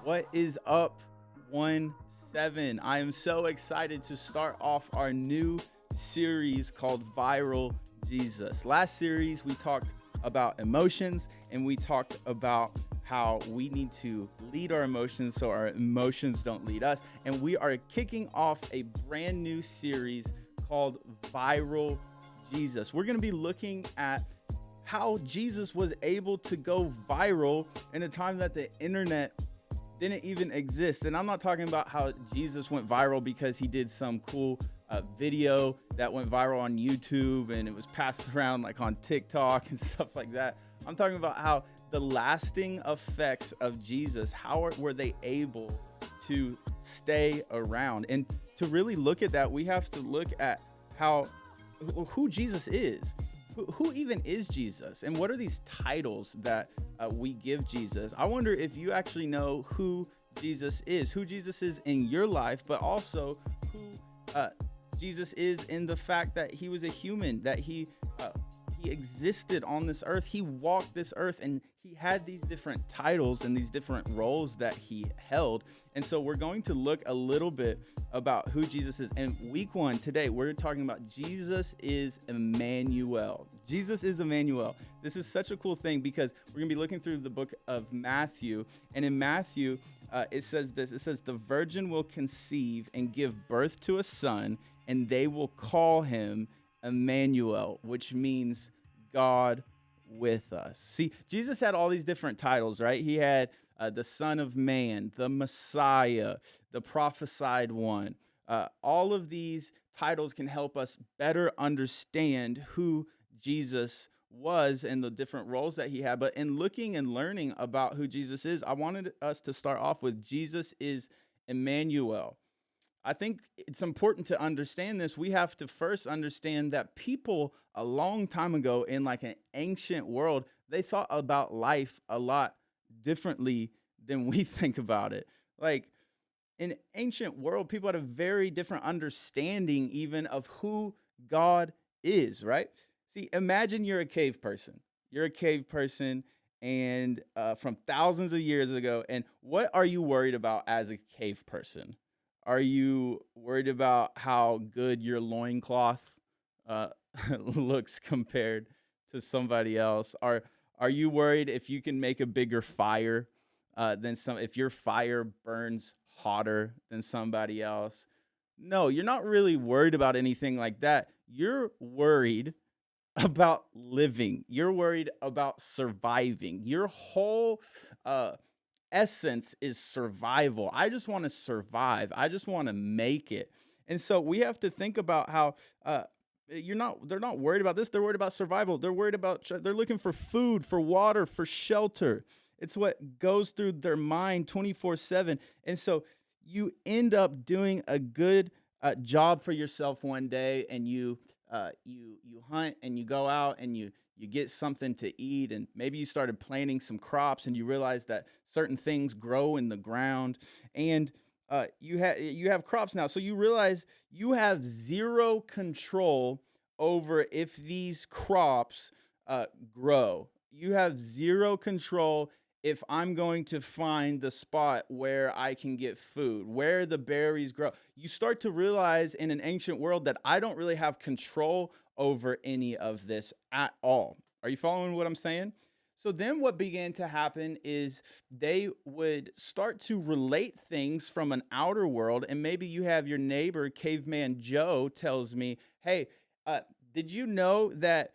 What is up, 1-7? I am so excited to start off our new series called Viral Jesus. Last series, we talked about emotions and we talked about how we need to lead our emotions so our emotions don't lead us. And we are kicking off a brand new series called Viral Jesus. We're going to be looking at how Jesus was able to go viral in a time that the internet didn't even exist. And I'm not talking about how Jesus went viral because he did some cool video that went viral on YouTube and it was passed around like on TikTok and stuff like that. I'm talking about how the lasting effects of Jesus, how were they able to stay around? And to really look at that, we have to look at who Jesus is. Who even is Jesus? And what are these titles that we give Jesus? I wonder if you actually know who Jesus is in your life, but also who Jesus is in the fact that he was a human, that he existed on this earth. He walked this earth and he had these different titles and these different roles that he held. And so we're going to look a little bit about who Jesus is. And week 1 today, we're talking about Jesus is Emmanuel. Jesus is Emmanuel. This is such a cool thing because we're going to be looking through the book of Matthew. And in Matthew, it says this. It says, the virgin will conceive and give birth to a son, and they will call him Emmanuel, which means God with us. See, Jesus had all these different titles, right? He had the Son of Man, the Messiah, the prophesied one. All of these titles can help us better understand who Jesus was and the different roles that he had. But in looking and learning about who Jesus is, I wanted us to start off with Jesus is Emmanuel. I think it's important to understand this. We have to first understand that people a long time ago in like an ancient world, they thought about life a lot differently than we think about it. Like in ancient world, people had a very different understanding even of who God is, right? See, imagine you're a cave person. You're a cave person and from thousands of years ago. And what are you worried about as a cave person? Are you worried about how good your loincloth looks compared to somebody else? Are you worried if you can make a bigger fire if your fire burns hotter than somebody else? No, you're not really worried about anything like that. You're worried about living. You're worried about surviving. Your whole essence is survival. I just want to survive. I just want to make it. And so we have to think about how they're not worried about this. They're worried about survival. They're looking for food, for water, for shelter. It's what goes through their mind 24/7. And so you end up doing a good job for yourself one day, and you hunt and you go out and you get something to eat, and maybe you started planting some crops and you realize that certain things grow in the ground, and you have crops now. So you realize you have zero control over if these crops grow. You have zero control if I'm going to find the spot where I can get food, where the berries grow. You start to realize in an ancient world that I don't really have control over any of this at all. Are you following what I'm saying? So then what began to happen is they would start to relate things from an outer world. And maybe you have your neighbor, Caveman Joe, tells me, hey, did you know that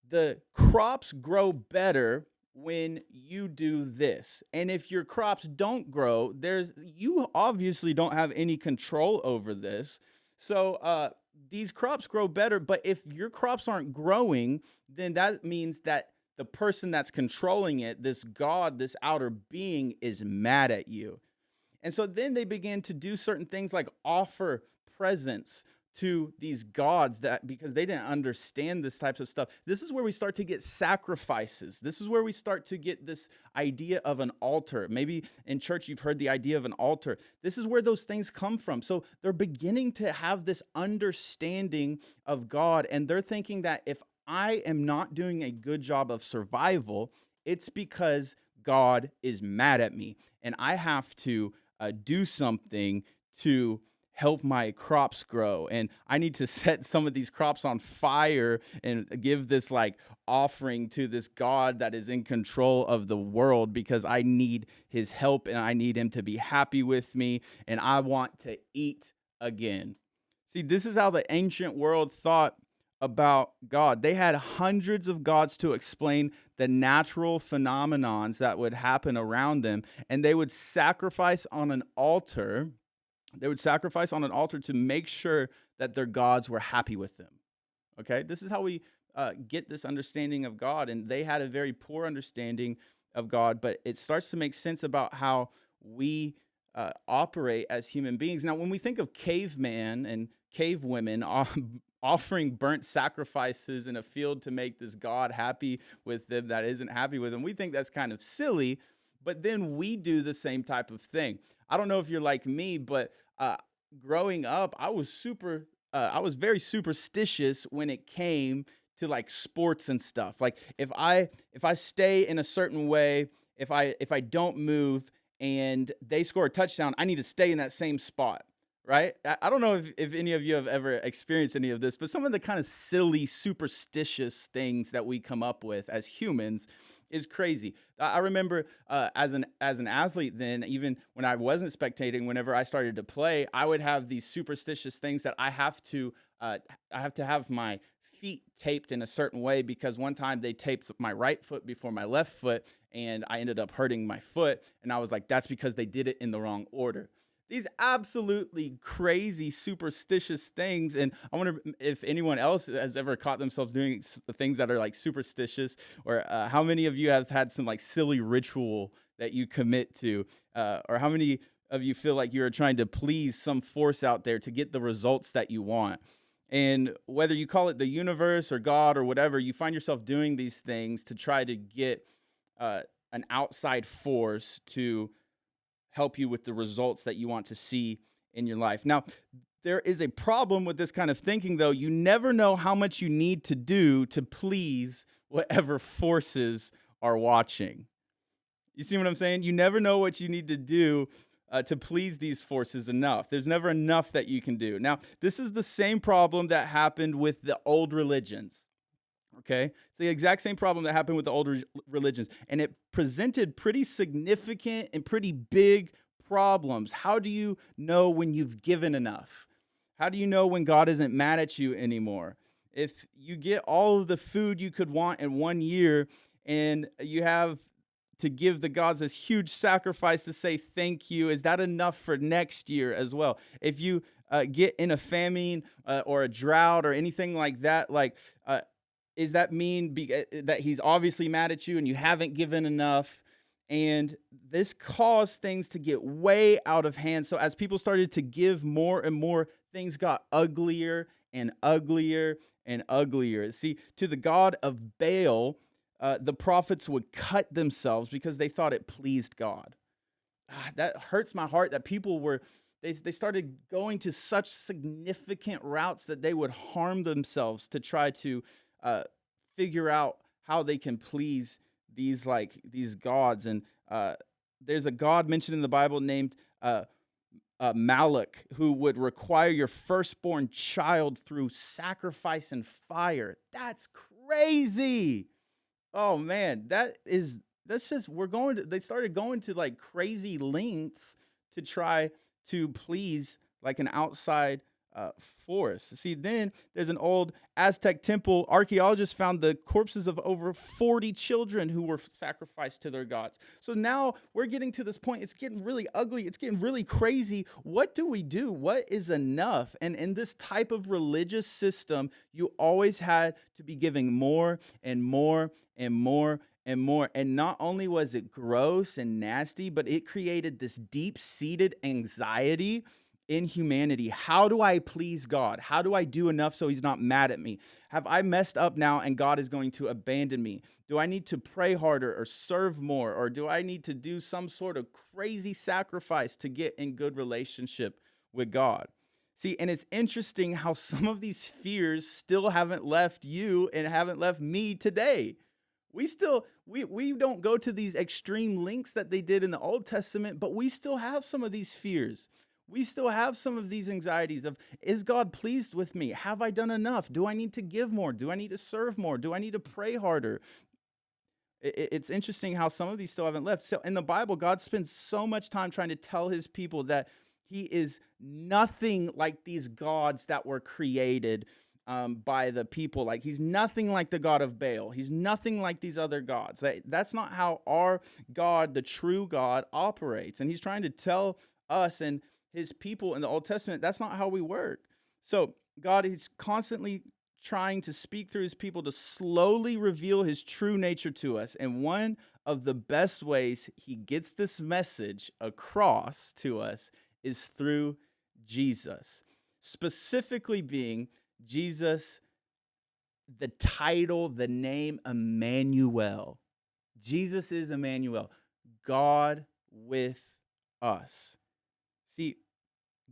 the crops grow better when you do this? And if your crops don't grow, you obviously don't have any control over this. So these crops grow better. But if your crops aren't growing, then that means that the person that's controlling it, this God, this outer being, is mad at you. And so then they began to do certain things like offer presents to these gods, that because they didn't understand this types of stuff. This is where we start to get sacrifices. This is where we start to get this idea of an altar. Maybe in church you've heard the idea of an altar. This is where those things come from. So they're beginning to have this understanding of God, and they're thinking that if I am not doing a good job of survival, it's because God is mad at me, and I have to do something to help my crops grow. And I need to set some of these crops on fire and give this like offering to this God that is in control of the world, because I need his help and I need him to be happy with me, and I want to eat again. See, this is how the ancient world thought about God. They had hundreds of gods to explain the natural phenomenons that would happen around them, and they would sacrifice on an altar. They would sacrifice on an altar to make sure that their gods were happy with them. Okay, this is how we get this understanding of God, and they had a very poor understanding of God, but it starts to make sense about how we operate as human beings. Now, when we think of caveman and cave women offering burnt sacrifices in a field to make this God happy with them that isn't happy with them, we think that's kind of silly, but then we do the same type of thing. I don't know if you're like me, but growing up, I was very superstitious when it came to like sports and stuff. Like if I stay in a certain way, if I don't move and they score a touchdown, I need to stay in that same spot. Right? I don't know if any of you have ever experienced any of this, but some of the kind of silly, superstitious things that we come up with as humans is crazy. I remember as an athlete then, even when I wasn't spectating, whenever I started to play, I would have these superstitious things that I have to have my feet taped in a certain way, because one time they taped my right foot before my left foot, and I ended up hurting my foot. And I was like, that's because they did it in the wrong order. These absolutely crazy, superstitious things. And I wonder if anyone else has ever caught themselves doing things that are like superstitious, or how many of you have had some like silly ritual that you commit to, or how many of you feel like you're trying to please some force out there to get the results that you want. And whether you call it the universe or God or whatever, you find yourself doing these things to try to get an outside force to help you with the results that you want to see in your life. Now, there is a problem with this kind of thinking, though. You never know how much you need to do to please whatever forces are watching. You see what I'm saying? You never know what you need to do to please these forces enough. There's never enough that you can do. Now, this is the same problem that happened with the old religions. Okay, it's the exact same problem that happened with the older religions, and it presented pretty significant and pretty big problems. How do you know when you've given enough? How do you know when God isn't mad at you anymore? If you get all of the food you could want in 1 year, and you have to give the gods this huge sacrifice to say thank you, is that enough for next year as well? If you get in a famine or a drought or anything like that, does that mean that he's obviously mad at you and you haven't given enough? And this caused things to get way out of hand. So as people started to give more and more, things got uglier and uglier and uglier. See, to the god of Baal, the prophets would cut themselves because they thought it pleased God. That hurts my heart that people they started going to such significant routes that they would harm themselves to try to figure out how they can please these gods. And there's a god mentioned in the Bible named Malak, who would require your firstborn child through sacrifice and fire. That's crazy. Oh man, they started going to like crazy lengths to try to please like an outside uh, forest. See, then there's an old Aztec temple. Archaeologists found the corpses of over 40 children who were sacrificed to their gods. So now we're getting to this point. It's getting really ugly. It's getting really crazy. What do we do? What is enough? And in this type of religious system, you always had to be giving more and more and more and more. And not only was it gross and nasty, but it created this deep-seated anxiety in humanity. How do I please God? How do I do enough so he's not mad at me? Have I messed up now and God is going to abandon me? Do I need to pray harder or serve more? Or do I need to do some sort of crazy sacrifice to get in good relationship with God? See, and it's interesting how some of these fears still haven't left you and haven't left me today. We don't go to these extreme lengths that they did in the Old Testament, but we still have some of these fears. We still have some of these anxieties of, is God pleased with me? Have I done enough? Do I need to give more? Do I need to serve more? Do I need to pray harder? It's interesting how some of these still haven't left. So in the Bible, God spends so much time trying to tell his people that he is nothing like these gods that were created by the people. Like, he's nothing like the God of Baal. He's nothing like these other gods. That's not how our God, the true God, operates. And he's trying to tell us and his people in the Old Testament, that's not how we work. So God is constantly trying to speak through his people to slowly reveal his true nature to us. And one of the best ways he gets this message across to us is through Jesus, specifically being Jesus, the title, the name Emmanuel. Jesus is Emmanuel, God with us. See,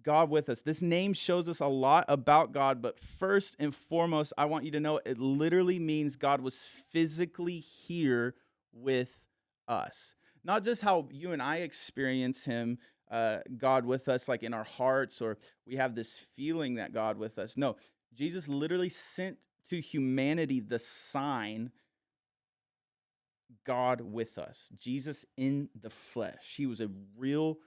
God with us. This name shows us a lot about God, but first and foremost, I want you to know it literally means God was physically here with us. Not just how you and I experience him, God with us, like in our hearts, or we have this feeling that God with us. No, Jesus literally sent to humanity the sign, God with us. Jesus in the flesh. He was a real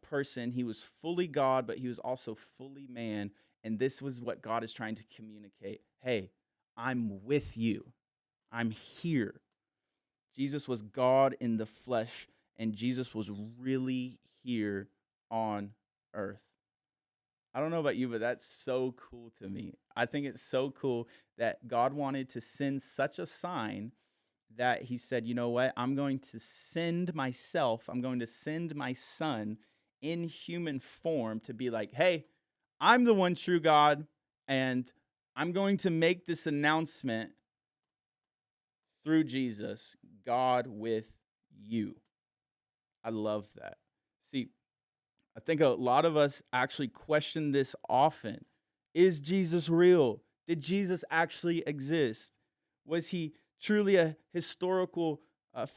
person. He was fully God, but he was also fully man. And this was what God is trying to communicate. Hey, I'm with you. I'm here. Jesus was God in the flesh, and Jesus was really here on earth. I don't know about you, but that's so cool to me. I think it's so cool that God wanted to send such a sign that he said, you know what? I'm going to send myself. I'm going to send my son in human form to be like, hey, I'm the one true God, and I'm going to make this announcement through Jesus, God with you. I love that. See, I think a lot of us actually question this often. Is Jesus real? Did Jesus actually exist? Was he truly a historical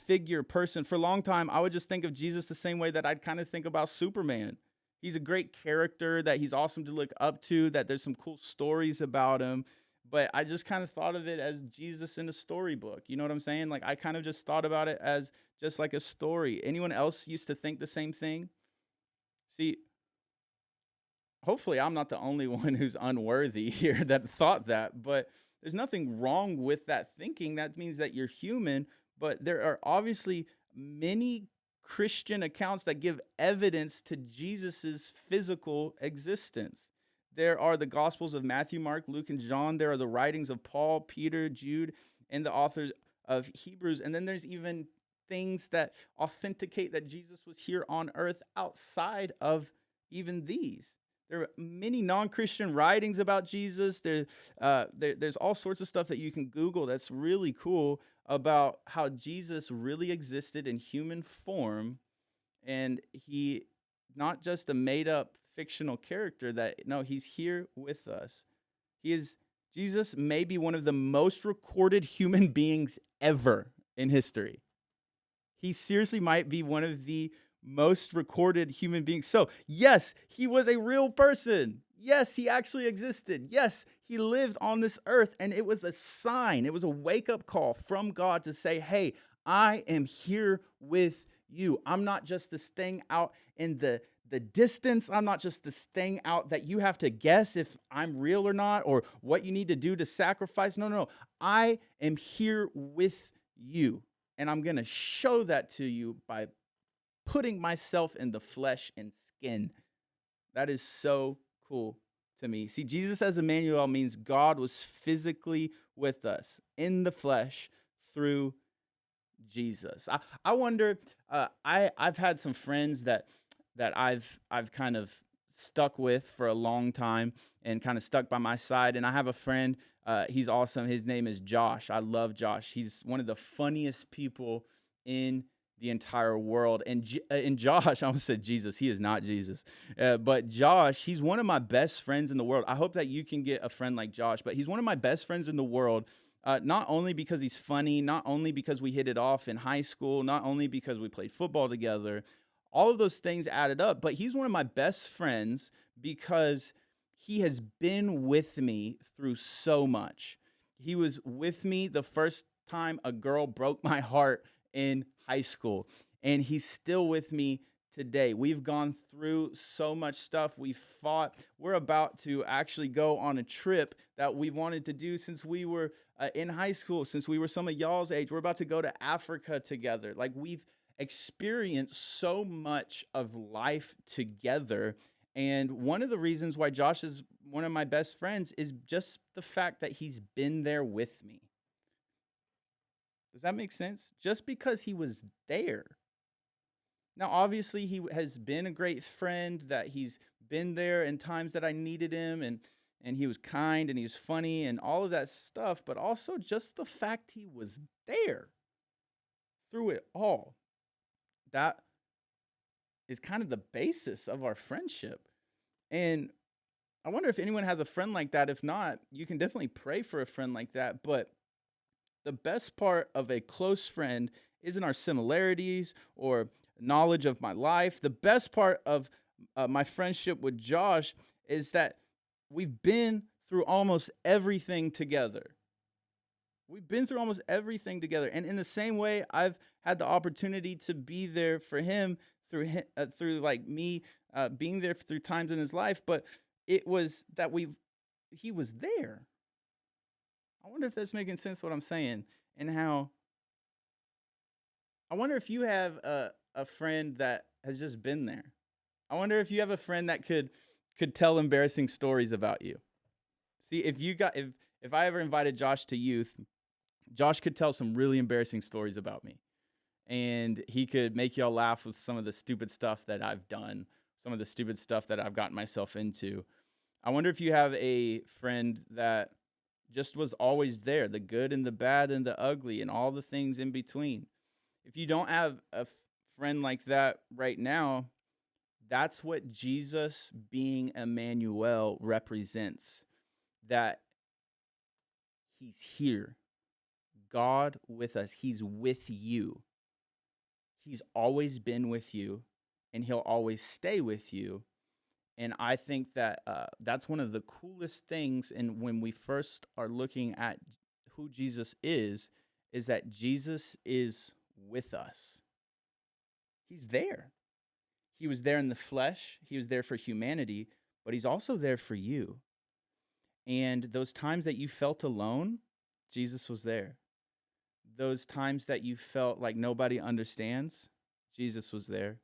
figure, person? For a long time, I would just think of Jesus the same way that I'd kind of think about Superman. He's a great character that he's awesome to look up to, that there's some cool stories about him. But I just kind of thought of it as Jesus in a storybook. You know what I'm saying? Like, I kind of just thought about it as just like a story. Anyone else used to think the same thing? See, hopefully I'm not the only one who's unworthy here that thought that, but there's nothing wrong with that thinking. That means that you're human, but there are obviously many Christian accounts that give evidence to Jesus's physical existence. There are the Gospels of Matthew, Mark, Luke, and John. There are the writings of Paul, Peter, Jude, and the authors of Hebrews. And then there's even things that authenticate that Jesus was here on earth outside of even these. There are many non-Christian writings about Jesus. There's all sorts of stuff that you can Google that's really cool about how Jesus really existed in human form, and he not just a made-up fictional character. No, he's here with us. Jesus may be one of the most recorded human beings ever in history. He seriously might be one of the most recorded human beings. So, yes, he was a real person. Yes, he actually existed. Yes, he lived on this earth, and it was a sign. It was a wake-up call from God to say, hey, I am here with you. I'm not just this thing out in the the distance. I'm not just this thing out that you have to guess if I'm real or not, or what you need to do to sacrifice. No, no, no. I am here with you. And I'm going to show that to you by putting myself in the flesh and skin. That is so cool to me. See, Jesus as Emmanuel means God was physically with us in the flesh through Jesus. I wonder. I've had some friends that I've kind of stuck with for a long time and kind of stuck by my side. And I have a friend. He's awesome. His name is Josh. I love Josh. He's one of the funniest people in the entire world. And Josh, I almost said Jesus. He is not Jesus. But Josh, he's one of my best friends in the world. I hope that you can get a friend like Josh. But he's one of my best friends in the world. Not only because he's funny, not only because we hit it off in high school, not only because we played football together, all of those things added up, but he's one of my best friends because he has been with me through so much. He was with me the first time a girl broke my heart in high school, and he's still with me today. We've gone through so much stuff. We've fought. We're about to actually go on a trip that we've wanted to do since we were in high school, since we were some of y'all's age. We're about to go to Africa together. Like, we've experienced so much of life together. And one of the reasons why Josh is one of my best friends is just the fact that he's been there with me. Does that make sense? Just because he was there. Now, obviously, he has been a great friend, that he's been there in times that I needed him, and he was kind and he was funny and all of that stuff, but also just the fact he was there through it all. That is kind of the basis of our friendship. And I wonder if anyone has a friend like that. If not, you can definitely pray for a friend like that. But the best part of a close friend isn't our similarities or knowledge of my life. The best part of my friendship with Josh is that we've been through almost everything together. We've been through almost everything together. And in the same way, I've had the opportunity to be there for him through like me being there through times in his life. But it was that he was there. I wonder if that's making sense what I'm saying, and how I wonder if you have a friend that has just been there. I wonder if you have a friend that could tell embarrassing stories about you. See, if I ever invited Josh to youth, Josh could tell some really embarrassing stories about me. And he could make y'all laugh with some of the stupid stuff that I've done, some of the stupid stuff that I've gotten myself into. I wonder if you have a friend that just was always there, the good and the bad and the ugly and all the things in between. If you don't have a friend like that right now, that's what Jesus being Emmanuel represents. That he's here. God with us. He's with you. He's always been with you, and he'll always stay with you. And I think that that's one of the coolest things. And when we first are looking at who Jesus is that Jesus is with us. He's there. He was there in the flesh. He was there for humanity, but he's also there for you. And those times that you felt alone, Jesus was there. Those times that you felt like nobody understands, Jesus was there.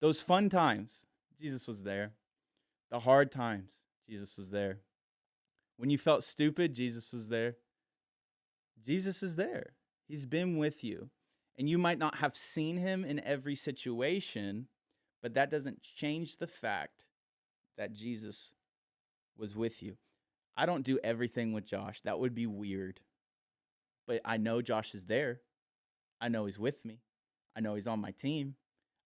Those fun times, Jesus was there. The hard times, Jesus was there. When you felt stupid, Jesus was there. Jesus is there. He's been with you. And you might not have seen him in every situation, but that doesn't change the fact that Jesus was with you. I don't do everything with Josh. That would be weird. But I know Josh is there. I know he's with me. I know he's on my team.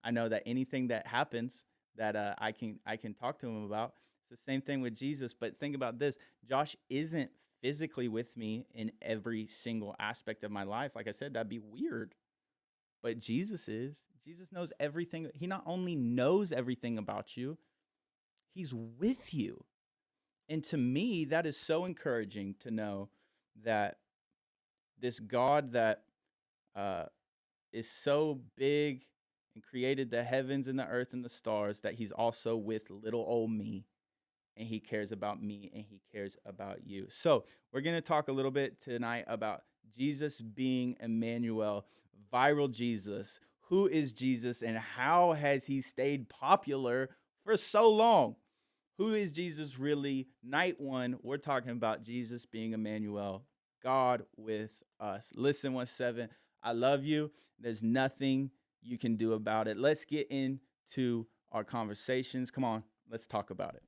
I know that anything that happens that I can talk to him about. It's the same thing with Jesus. But think about this. Josh isn't physically with me in every single aspect of my life. Like I said, that'd be weird. But Jesus is. Jesus knows everything. He not only knows everything about you, he's with you. And to me, that is so encouraging to know that this God that is so big and created the heavens and the earth and the stars, that he's also with little old me, and he cares about me, and he cares about you. So we're going to talk a little bit tonight about Jesus being Emmanuel, viral Jesus. Who is Jesus, and how has he stayed popular for so long? Who is Jesus really? Night one, we're talking about Jesus being Emmanuel, God with us. Listen, 1-7, I love you. There's nothing you can do about it. Let's get into our conversations. Come on, let's talk about it.